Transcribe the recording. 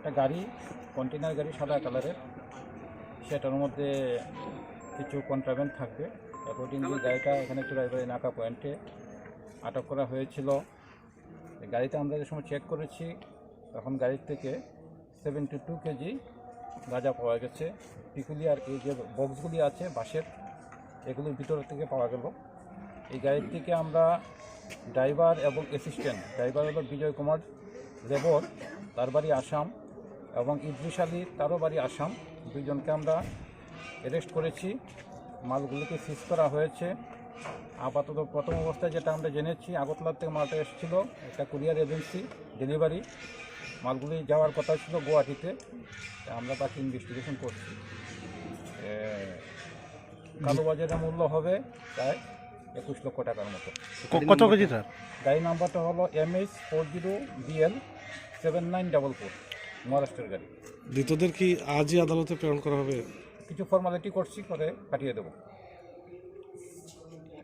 একটা গাড়ি, কন্টেনার গাড়ি সাদা কালারের, সেটার মধ্যে কিছু কন্ট্রাব্যান্ড থাকবে। অ্যাকর্ডিংলি গাড়িটা এখানে চুরাইবাড়ি নাকা পয়েন্টে আটক করা হয়েছিল। গাড়িতে আমরা যে সময় চেক করেছি তখন গাড়ির থেকে 72 কেজি গাঁজা পাওয়া গেছে। পিকুলিয়ার এই যে বক্সগুলি আছে বাঁশের, এগুলির ভিতর থেকে পাওয়া গেল। এই গাড়ির থেকে আমরা ড্রাইভার এবং অ্যাসিস্ট্যান্ট, ড্রাইভার হলো বিজয় কুমার লেবর, তার বাড়ি আসাম, এবং ইদ্রিস আলী, তারও বাড়ি আসাম, দুইজনকে আমরা অ্যারেস্ট করেছি। মালগুলিকে সিজ করা হয়েছে। আপাতত প্রথম অবস্থায় যেটা আমরা জেনেছি, আগরতলার থেকে মালটা এসেছিলো একটা কুরিয়ার এজেন্সি ডেলিভারি, মালগুলি যাওয়ার কথা ছিল গুয়াহাটিতে। আমরা বাকি ইনভেস্টিগেশন করছি। কালোবাজারের মূল্য হবে প্রায় 21 লক্ষ টাকার মতো। কত কেজি স্যার? গাড়ি নাম্বারটা হলো MH40BL7944, মহারাষ্ট্রের গাড়ি। ধৃতদের কি আজই আদালতে প্রেরণ করা হবে? কিছু ফর্মালিটি করছি, করে পাঠিয়ে দেবো।